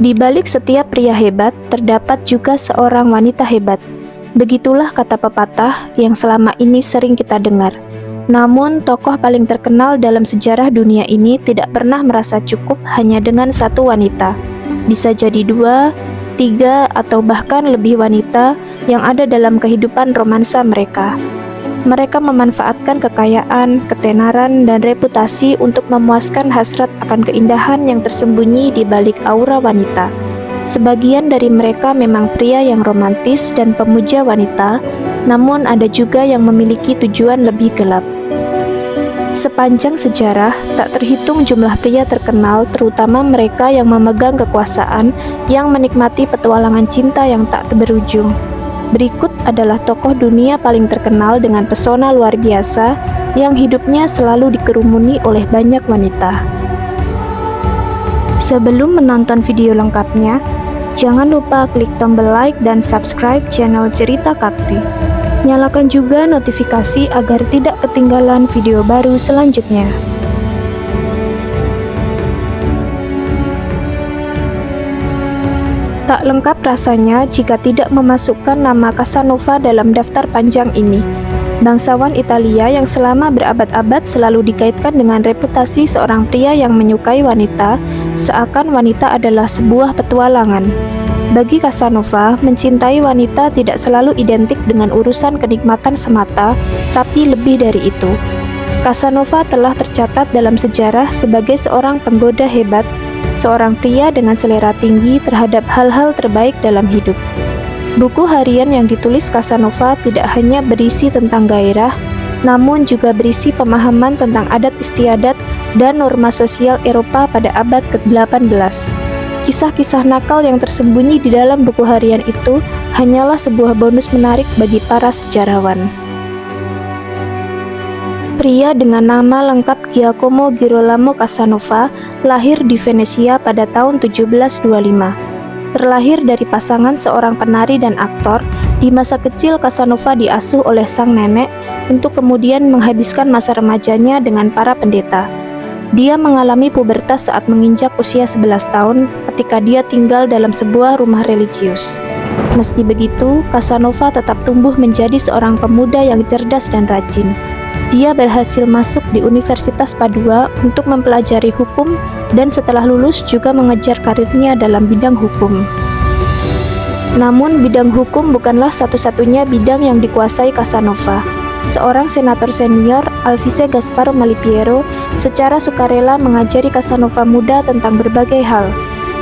Di balik setiap pria hebat, terdapat juga seorang wanita hebat. Begitulah kata pepatah yang selama ini sering kita dengar. Namun, tokoh paling terkenal dalam sejarah dunia ini tidak pernah merasa cukup hanya dengan satu wanita. Bisa jadi 2, 3, atau bahkan lebih wanita yang ada dalam kehidupan romansa mereka. Mereka memanfaatkan kekayaan, ketenaran, dan reputasi untuk memuaskan hasrat akan keindahan yang tersembunyi di balik aura wanita. Sebagian dari mereka memang pria yang romantis dan pemuja wanita, namun ada juga yang memiliki tujuan lebih gelap. Sepanjang sejarah, tak terhitung jumlah pria terkenal, terutama mereka yang memegang kekuasaan, yang menikmati petualangan cinta yang tak berujung. Berikut adalah tokoh dunia paling terkenal dengan pesona luar biasa yang hidupnya selalu dikerumuni oleh banyak wanita. Sebelum menonton video lengkapnya, jangan lupa klik tombol like dan subscribe channel Cerita Kakti. Nyalakan juga notifikasi agar tidak ketinggalan video baru selanjutnya. Tak lengkap rasanya jika tidak memasukkan nama Casanova dalam daftar panjang ini. Bangsawan Italia yang selama berabad-abad selalu dikaitkan dengan reputasi seorang pria yang menyukai wanita, seakan wanita adalah sebuah petualangan. Bagi Casanova, mencintai wanita tidak selalu identik dengan urusan kenikmatan semata, tapi lebih dari itu. Casanova telah tercatat dalam sejarah sebagai seorang penggoda hebat, seorang pria dengan selera tinggi terhadap hal-hal terbaik dalam hidup. Buku harian yang ditulis Casanova tidak hanya berisi tentang gairah, namun juga berisi pemahaman tentang adat istiadat dan norma sosial Eropa pada abad ke-18. Kisah-kisah nakal yang tersembunyi di dalam buku harian itu hanyalah sebuah bonus menarik bagi para sejarawan. Pria dengan nama lengkap Giacomo Girolamo Casanova lahir di Venesia pada tahun 1725. Terlahir dari pasangan seorang penari dan aktor, di masa kecil Casanova diasuh oleh sang nenek untuk kemudian menghabiskan masa remajanya dengan para pendeta. Dia mengalami pubertas saat menginjak usia 11 tahun ketika dia tinggal dalam sebuah rumah religius. Meski begitu, Casanova tetap tumbuh menjadi seorang pemuda yang cerdas dan rajin. Dia berhasil masuk di Universitas Padua untuk mempelajari hukum dan setelah lulus juga mengejar karirnya dalam bidang hukum. Namun bidang hukum bukanlah satu-satunya bidang yang dikuasai Casanova. Seorang senator senior, Alvise Gasparo Malipiero, secara sukarela mengajari Casanova muda tentang berbagai hal,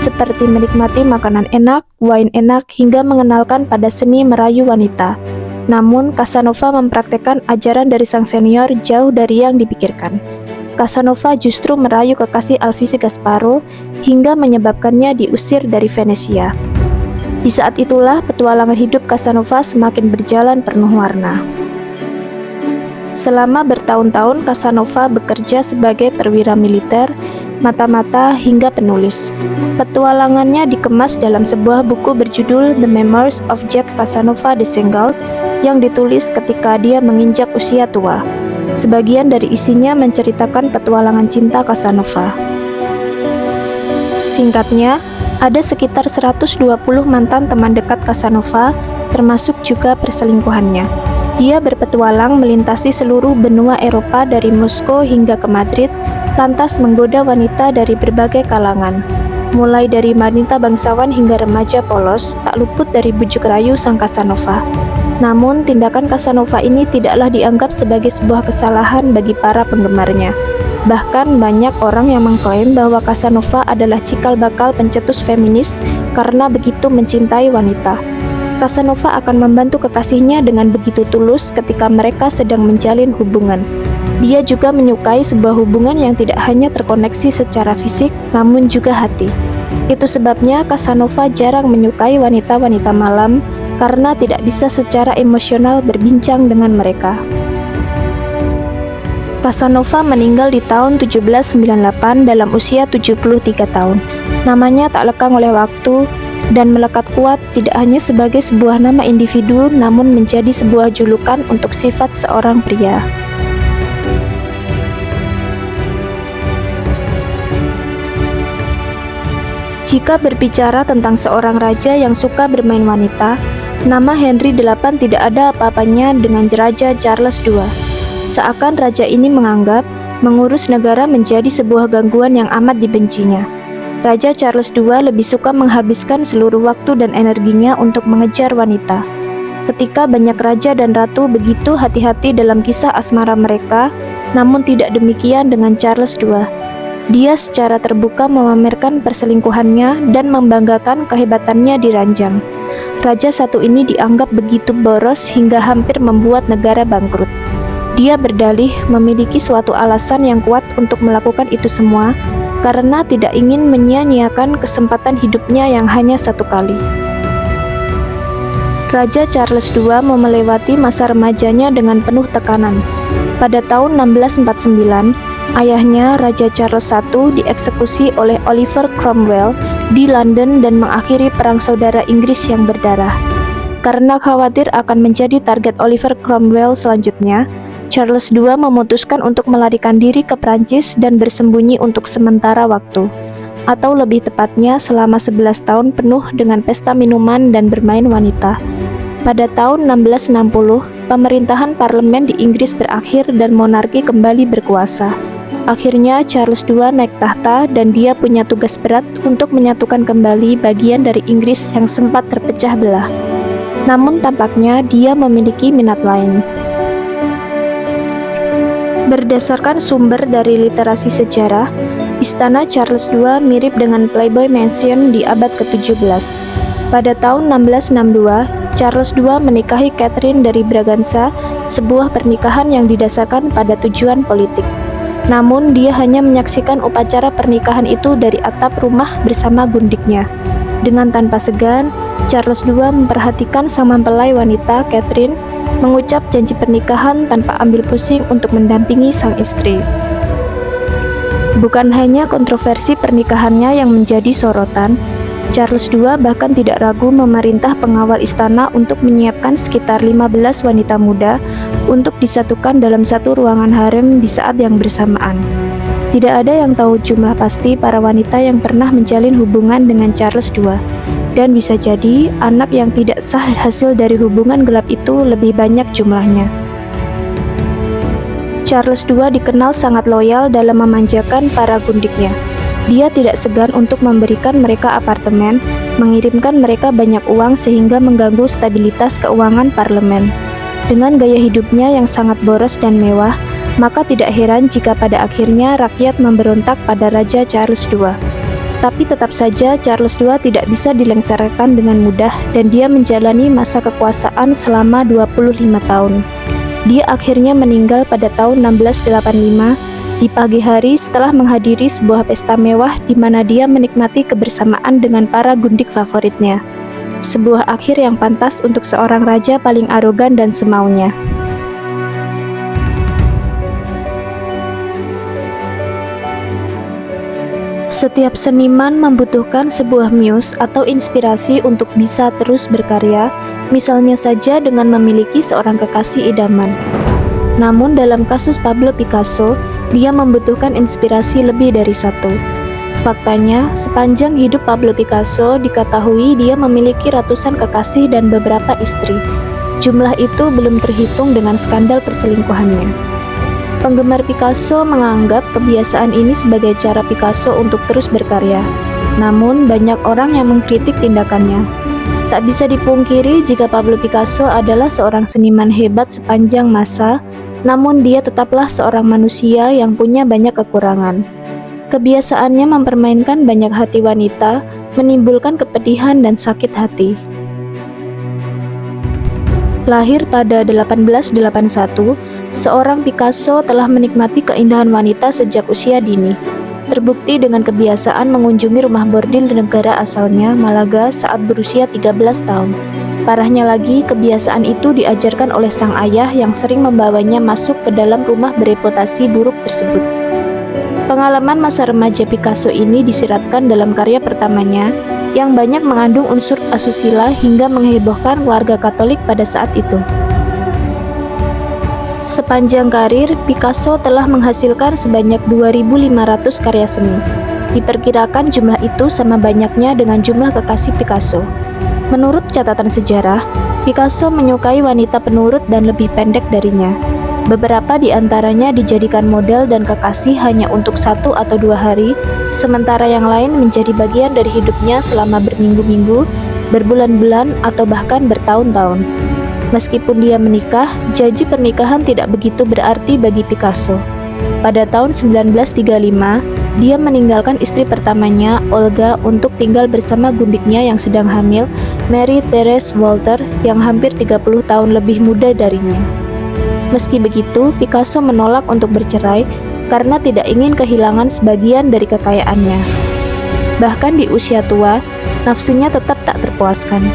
seperti menikmati makanan enak, wine enak, hingga mengenalkan pada seni merayu wanita. Namun, Casanova mempraktekkan ajaran dari sang senior jauh dari yang dipikirkan. Casanova justru merayu kekasih Alvise Gasparo hingga menyebabkannya diusir dari Venesia. Di saat itulah petualangan hidup Casanova semakin berjalan penuh warna. Selama bertahun-tahun Casanova bekerja sebagai perwira militer, mata-mata hingga penulis. Petualangannya dikemas dalam sebuah buku berjudul The Memoirs of Jacques Casanova de Senghalt yang ditulis ketika dia menginjak usia tua. Sebagian dari isinya menceritakan petualangan cinta Casanova. Singkatnya, ada sekitar 120 mantan teman dekat Casanova, termasuk juga perselingkuhannya. Dia berpetualang melintasi seluruh benua Eropa dari Moskow hingga ke Madrid, lantas menggoda wanita dari berbagai kalangan. Mulai dari wanita bangsawan hingga remaja polos, tak luput dari bujuk rayu sang Casanova. Namun, tindakan Casanova ini tidaklah dianggap sebagai sebuah kesalahan bagi para penggemarnya. Bahkan banyak orang yang mengklaim bahwa Casanova adalah cikal bakal pencetus feminis karena begitu mencintai wanita. Casanova akan membantu kekasihnya dengan begitu tulus ketika mereka sedang menjalin hubungan. Dia juga menyukai sebuah hubungan yang tidak hanya terkoneksi secara fisik, namun juga hati. Itu sebabnya Casanova jarang menyukai wanita-wanita malam, karena tidak bisa secara emosional berbincang dengan mereka. Casanova meninggal di tahun 1798 dalam usia 73 tahun. Namanya tak lekang oleh waktu, dan melekat kuat tidak hanya sebagai sebuah nama individu, namun menjadi sebuah julukan untuk sifat seorang pria. Jika berbicara tentang seorang raja yang suka bermain wanita, nama Henry VIII tidak ada apa-apanya dengan Raja Charles II. Seakan raja ini menganggap mengurus negara menjadi sebuah gangguan yang amat dibencinya. Raja Charles II lebih suka menghabiskan seluruh waktu dan energinya untuk mengejar wanita. Ketika banyak raja dan ratu begitu hati-hati dalam kisah asmara mereka, namun tidak demikian dengan Charles II. Dia secara terbuka memamerkan perselingkuhannya dan membanggakan kehebatannya di ranjang. Raja satu ini dianggap begitu boros hingga hampir membuat negara bangkrut. Dia berdalih memiliki suatu alasan yang kuat untuk melakukan itu semua, karena tidak ingin menyia-nyiakan kesempatan hidupnya yang hanya satu kali. Raja Charles II melewati masa remajanya dengan penuh tekanan. Pada tahun 1649, ayahnya, Raja Charles I, dieksekusi oleh Oliver Cromwell di London dan mengakhiri Perang Saudara Inggris yang berdarah. Karena khawatir akan menjadi target Oliver Cromwell selanjutnya, Charles II memutuskan untuk melarikan diri ke Prancis dan bersembunyi untuk sementara waktu, atau lebih tepatnya selama 11 tahun penuh dengan pesta minuman dan bermain wanita. Pada tahun 1660, pemerintahan parlemen di Inggris berakhir dan monarki kembali berkuasa. Akhirnya Charles II naik tahta dan dia punya tugas berat untuk menyatukan kembali bagian dari Inggris yang sempat terpecah belah. Namun tampaknya dia memiliki minat lain. Berdasarkan sumber dari literasi sejarah, istana Charles II mirip dengan Playboy Mansion di abad ke-17. Pada tahun 1662, Charles II menikahi Catherine dari Braganza, sebuah pernikahan yang didasarkan pada tujuan politik. Namun, dia hanya menyaksikan upacara pernikahan itu dari atap rumah bersama gundiknya. Dengan tanpa segan, Charles II memperhatikan sang mempelai wanita, Catherine, mengucap janji pernikahan tanpa ambil pusing untuk mendampingi sang istri. Bukan hanya kontroversi pernikahannya yang menjadi sorotan, Charles II bahkan tidak ragu memerintah pengawal istana untuk menyiapkan sekitar 15 wanita muda untuk disatukan dalam satu ruangan harem di saat yang bersamaan. Tidak ada yang tahu jumlah pasti para wanita yang pernah menjalin hubungan dengan Charles II, dan bisa jadi anak yang tidak sah hasil dari hubungan gelap itu lebih banyak jumlahnya. Charles II dikenal sangat loyal dalam memanjakan para gundiknya. Dia tidak segan untuk memberikan mereka apartemen, mengirimkan mereka banyak uang sehingga mengganggu stabilitas keuangan parlemen. Dengan gaya hidupnya yang sangat boros dan mewah, maka tidak heran jika pada akhirnya rakyat memberontak pada Raja Charles II. Tapi tetap saja Charles II tidak bisa dilengsarkan dengan mudah dan dia menjalani masa kekuasaan selama 25 tahun. Dia akhirnya meninggal pada tahun 1685 di pagi hari setelah menghadiri sebuah pesta mewah di mana dia menikmati kebersamaan dengan para gundik favoritnya. Sebuah akhir yang pantas untuk seorang raja paling arogan dan semaunya. Setiap seniman membutuhkan sebuah muse atau inspirasi untuk bisa terus berkarya, misalnya saja dengan memiliki seorang kekasih idaman. Namun dalam kasus Pablo Picasso, dia membutuhkan inspirasi lebih dari satu. Faktanya, sepanjang hidup Pablo Picasso diketahui dia memiliki ratusan kekasih dan beberapa istri. Jumlah itu belum terhitung dengan skandal perselingkuhannya. Penggemar Picasso menganggap kebiasaan ini sebagai cara Picasso untuk terus berkarya. Namun, banyak orang yang mengkritik tindakannya. Tak bisa dipungkiri jika Pablo Picasso adalah seorang seniman hebat sepanjang masa, namun dia tetaplah seorang manusia yang punya banyak kekurangan. Kebiasaannya mempermainkan banyak hati wanita, menimbulkan kepedihan dan sakit hati. Lahir pada 1881, seorang Picasso telah menikmati keindahan wanita sejak usia dini. Terbukti dengan kebiasaan mengunjungi rumah bordil di negara asalnya, Malaga, saat berusia 13 tahun. Parahnya lagi, kebiasaan itu diajarkan oleh sang ayah yang sering membawanya masuk ke dalam rumah bereputasi buruk tersebut. Pengalaman masa remaja Picasso ini disiratkan dalam karya pertamanya, yang banyak mengandung unsur asusila hingga menghebohkan warga Katolik pada saat itu. Sepanjang karir, Picasso telah menghasilkan sebanyak 2.500 karya seni. Diperkirakan jumlah itu sama banyaknya dengan jumlah kekasih Picasso. Menurut catatan sejarah, Picasso menyukai wanita penurut dan lebih pendek darinya. Beberapa di antaranya dijadikan model dan kekasih hanya untuk 1 atau 2 hari, sementara yang lain menjadi bagian dari hidupnya selama berminggu-minggu, berbulan-bulan, atau bahkan bertahun-tahun. Meskipun dia menikah, janji pernikahan tidak begitu berarti bagi Picasso. Pada tahun 1935, dia meninggalkan istri pertamanya, Olga, untuk tinggal bersama gundiknya yang sedang hamil, Mary Therese Walter, yang hampir 30 tahun lebih muda darinya. Meski begitu, Picasso menolak untuk bercerai karena tidak ingin kehilangan sebagian dari kekayaannya. Bahkan di usia tua, nafsunya tetap tak terpuaskan.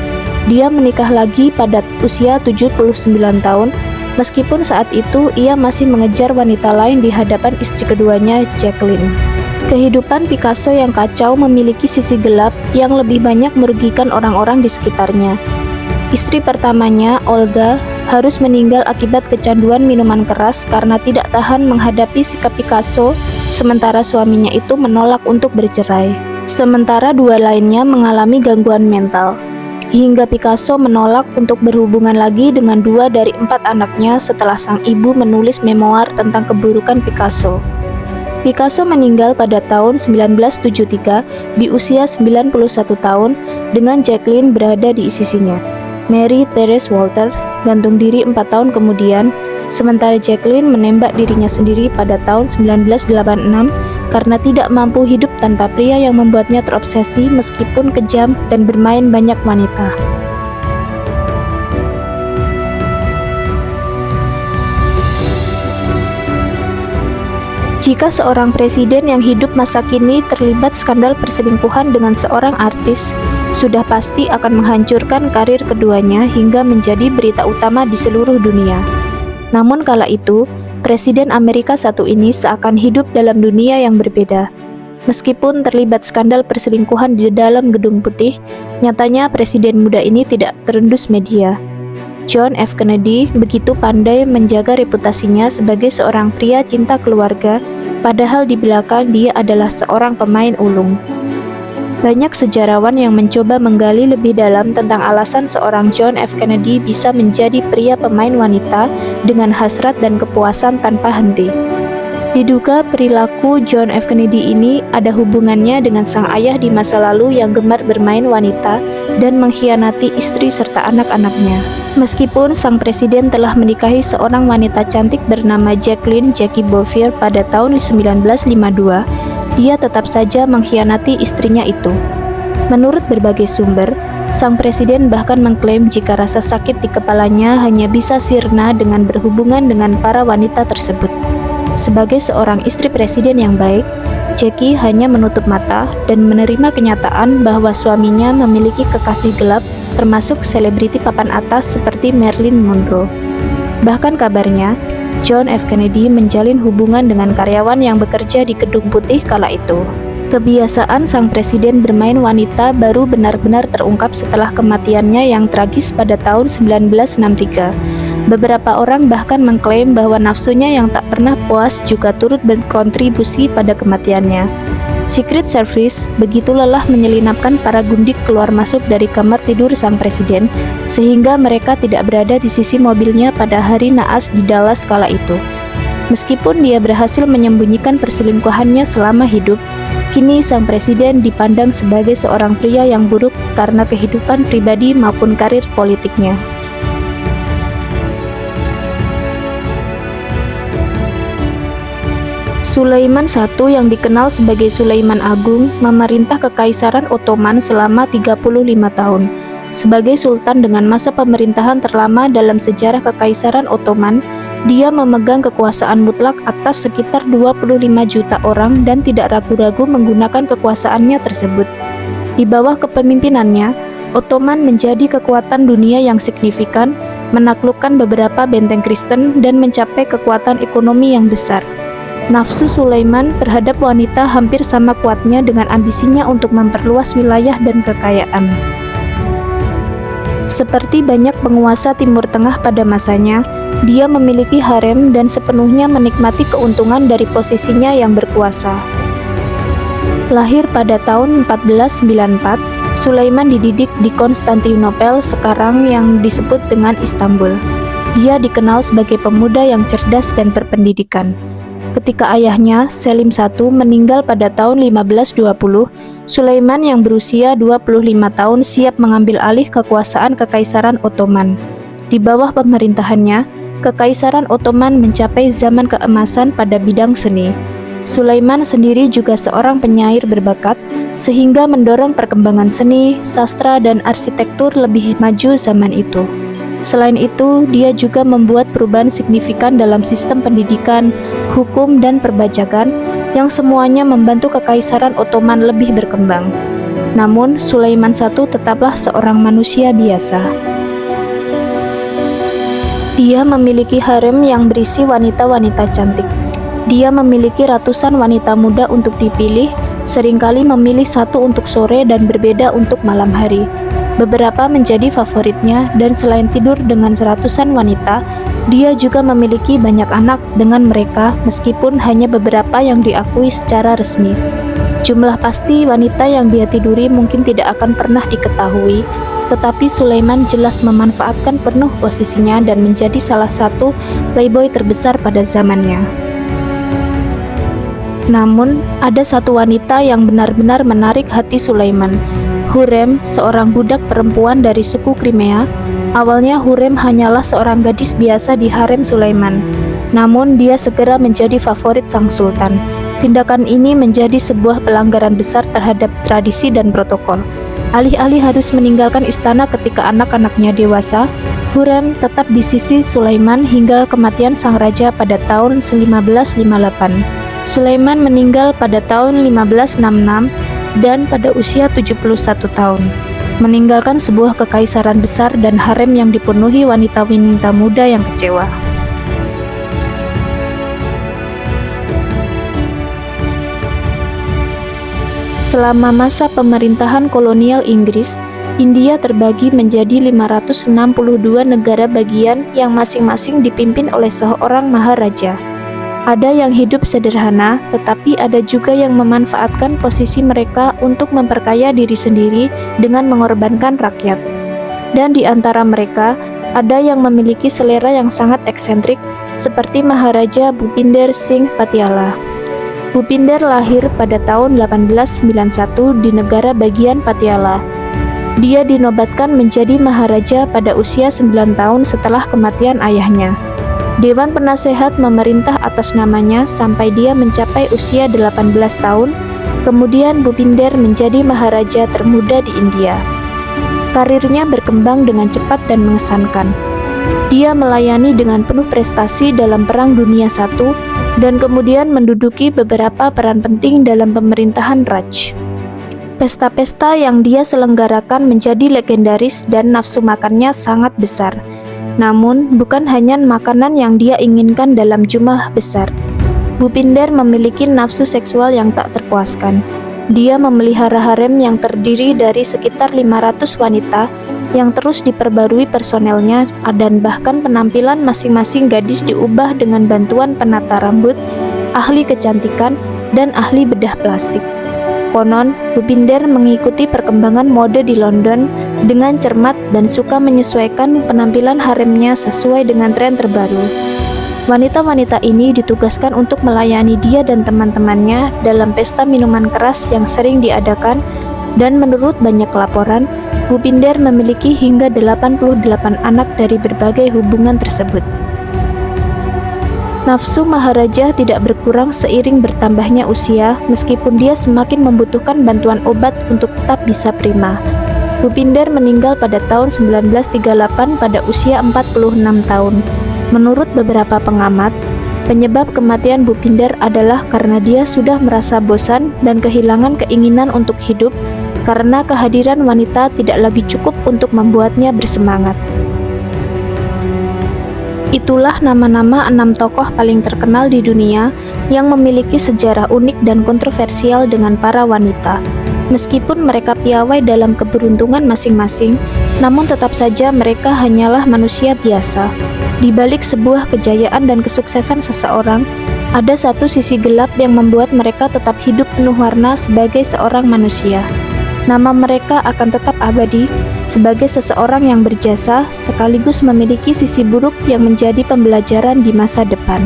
Dia menikah lagi pada usia 79 tahun, meskipun saat itu ia masih mengejar wanita lain di hadapan istri keduanya, Jacqueline. Kehidupan Picasso yang kacau memiliki sisi gelap yang lebih banyak merugikan orang-orang di sekitarnya. Istri pertamanya, Olga, harus meninggal akibat kecanduan minuman keras karena tidak tahan menghadapi sikap Picasso, sementara suaminya itu menolak untuk bercerai. Sementara 2 lainnya mengalami gangguan mental. Hingga Picasso menolak untuk berhubungan lagi dengan 2 dari 4 anaknya setelah sang ibu menulis memoir tentang keburukan Picasso. Picasso meninggal pada tahun 1973 di usia 91 tahun dengan Jacqueline berada di sisinya. Mary Therese Walter gantung diri 4 tahun kemudian, sementara Jacqueline menembak dirinya sendiri pada tahun 1986 karena tidak mampu hidup tanpa pria yang membuatnya terobsesi meskipun kejam dan bermain banyak wanita. Jika seorang presiden yang hidup masa kini terlibat skandal perselingkuhan dengan seorang artis, sudah pasti akan menghancurkan karir keduanya hingga menjadi berita utama di seluruh dunia. Namun kala itu, Presiden Amerika satu ini seakan hidup dalam dunia yang berbeda. Meskipun terlibat skandal perselingkuhan di dalam Gedung Putih, nyatanya presiden muda ini tidak terendus media. John F. Kennedy begitu pandai menjaga reputasinya sebagai seorang pria cinta keluarga, padahal di belakang dia adalah seorang pemain ulung. Banyak sejarawan yang mencoba menggali lebih dalam tentang alasan seorang John F. Kennedy bisa menjadi pria pemain wanita dengan hasrat dan kepuasan tanpa henti. Diduga perilaku John F. Kennedy ini ada hubungannya dengan sang ayah di masa lalu yang gemar bermain wanita dan mengkhianati istri serta anak-anaknya. Meskipun sang presiden telah menikahi seorang wanita cantik bernama Jacqueline Jackie Bouvier pada tahun 1952, dia tetap saja mengkhianati istrinya itu. Menurut berbagai sumber, sang presiden bahkan mengklaim jika rasa sakit di kepalanya hanya bisa sirna dengan berhubungan dengan para wanita tersebut. Sebagai seorang istri presiden yang baik, Jackie hanya menutup mata dan menerima kenyataan bahwa suaminya memiliki kekasih gelap, termasuk selebriti papan atas seperti Marilyn Monroe. Bahkan kabarnya, John F. Kennedy menjalin hubungan dengan karyawan yang bekerja di Gedung Putih kala itu. Kebiasaan sang presiden bermain wanita baru benar-benar terungkap setelah kematiannya yang tragis pada tahun 1963. Beberapa orang bahkan mengklaim bahwa nafsunya yang tak pernah puas juga turut berkontribusi pada kematiannya. Secret Service begitu lelah menyelinapkan para gundik keluar masuk dari kamar tidur sang presiden, sehingga mereka tidak berada di sisi mobilnya pada hari naas di Dallas kala itu. Meskipun dia berhasil menyembunyikan perselingkuhannya selama hidup, kini sang presiden dipandang sebagai seorang pria yang buruk karena kehidupan pribadi maupun karir politiknya. Sulaiman I yang dikenal sebagai Sulaiman Agung memerintah Kekaisaran Ottoman selama 35 tahun. Sebagai sultan dengan masa pemerintahan terlama dalam sejarah Kekaisaran Ottoman, dia memegang kekuasaan mutlak atas sekitar 25 juta orang dan tidak ragu-ragu menggunakan kekuasaannya tersebut. Di bawah kepemimpinannya, Ottoman menjadi kekuatan dunia yang signifikan, menaklukkan beberapa benteng Kristen dan mencapai kekuatan ekonomi yang besar. Nafsu Sulaiman terhadap wanita hampir sama kuatnya dengan ambisinya untuk memperluas wilayah dan kekayaan. Seperti banyak penguasa Timur Tengah pada masanya, dia memiliki harem dan sepenuhnya menikmati keuntungan dari posisinya yang berkuasa. Lahir pada tahun 1494, Sulaiman dididik di Konstantinopel sekarang yang disebut dengan Istanbul. Dia dikenal sebagai pemuda yang cerdas dan berpendidikan. Ketika ayahnya, Selim I, meninggal pada tahun 1520, Sulaiman yang berusia 25 tahun siap mengambil alih kekuasaan Kekaisaran Ottoman. Di bawah pemerintahannya, Kekaisaran Ottoman mencapai zaman keemasan pada bidang seni. Sulaiman sendiri juga seorang penyair berbakat, sehingga mendorong perkembangan seni, sastra, dan arsitektur lebih maju zaman itu. Selain itu, dia juga membuat perubahan signifikan dalam sistem pendidikan, hukum, dan perbajakan, yang semuanya membantu Kekaisaran Ottoman lebih berkembang. Namun, Sulaiman I tetaplah seorang manusia biasa. Dia memiliki harem yang berisi wanita-wanita cantik. Dia memiliki ratusan wanita muda untuk dipilih, seringkali memilih satu untuk sore dan berbeda untuk malam hari. Beberapa menjadi favoritnya, dan selain tidur dengan ratusan wanita, dia juga memiliki banyak anak dengan mereka meskipun hanya beberapa yang diakui secara resmi. Jumlah pasti wanita yang dia tiduri mungkin tidak akan pernah diketahui, tetapi Sulaiman jelas memanfaatkan penuh posisinya dan menjadi salah satu playboy terbesar pada zamannya. Namun, ada satu wanita yang benar-benar menarik hati Sulaiman. Hurrem, seorang budak perempuan dari suku Crimea. Awalnya Hurrem hanyalah seorang gadis biasa di harem Sulaiman. Namun, dia segera menjadi favorit sang sultan. Tindakan ini menjadi sebuah pelanggaran besar terhadap tradisi dan protokol. Alih-alih harus meninggalkan istana ketika anak-anaknya dewasa, Hurrem tetap di sisi Sulaiman hingga kematian sang raja pada tahun 1558. Sulaiman meninggal pada tahun 1566 dan pada usia 71 tahun, meninggalkan sebuah kekaisaran besar dan harem yang dipenuhi wanita-wanita muda yang kecewa. Selama masa pemerintahan kolonial Inggris, India terbagi menjadi 562 negara bagian yang masing-masing dipimpin oleh seorang maharaja. Ada yang hidup sederhana, tetapi ada juga yang memanfaatkan posisi mereka untuk memperkaya diri sendiri dengan mengorbankan rakyat. Dan di antara mereka, ada yang memiliki selera yang sangat eksentrik, seperti Maharaja Bhupinder Singh Patiala. Bhupinder lahir pada tahun 1891 di negara bagian Patiala. Dia dinobatkan menjadi Maharaja pada usia 9 tahun setelah kematian ayahnya. Dewan Penasehat memerintah atas namanya sampai dia mencapai usia 18 tahun, kemudian Bhupinder menjadi maharaja termuda di India. Karirnya berkembang dengan cepat dan mengesankan. Dia melayani dengan penuh prestasi dalam Perang Dunia I dan kemudian menduduki beberapa peran penting dalam pemerintahan Raj. Pesta-pesta yang dia selenggarakan menjadi legendaris dan nafsu makannya sangat besar. Namun, bukan hanya makanan yang dia inginkan dalam jumlah besar. Bhupinder memiliki nafsu seksual yang tak terpuaskan. Dia memelihara harem yang terdiri dari sekitar 500 wanita yang terus diperbarui personelnya, dan bahkan penampilan masing-masing gadis diubah dengan bantuan penata rambut, ahli kecantikan, dan ahli bedah plastik. Konon, Bhupinder mengikuti perkembangan mode di London dengan cermat dan suka menyesuaikan penampilan haremnya sesuai dengan tren terbaru. Wanita-wanita ini ditugaskan untuk melayani dia dan teman-temannya dalam pesta minuman keras yang sering diadakan, dan menurut banyak laporan, Bhupinder memiliki hingga 88 anak dari berbagai hubungan tersebut. Nafsu Maharaja tidak berkurang seiring bertambahnya usia, meskipun dia semakin membutuhkan bantuan obat untuk tetap bisa prima. Bhupinder meninggal pada tahun 1938 pada usia 46 tahun. Menurut beberapa pengamat, penyebab kematian Bhupinder adalah karena dia sudah merasa bosan dan kehilangan keinginan untuk hidup karena kehadiran wanita tidak lagi cukup untuk membuatnya bersemangat. Itulah nama-nama 6 tokoh paling terkenal di dunia yang memiliki sejarah unik dan kontroversial dengan para wanita. Meskipun mereka piawai dalam keberuntungan masing-masing, namun tetap saja mereka hanyalah manusia biasa. Di balik sebuah kejayaan dan kesuksesan seseorang, Ada satu sisi gelap yang membuat mereka tetap hidup penuh warna sebagai seorang manusia. Nama mereka akan tetap abadi sebagai seseorang yang berjasa sekaligus memiliki sisi buruk yang menjadi pembelajaran di masa depan.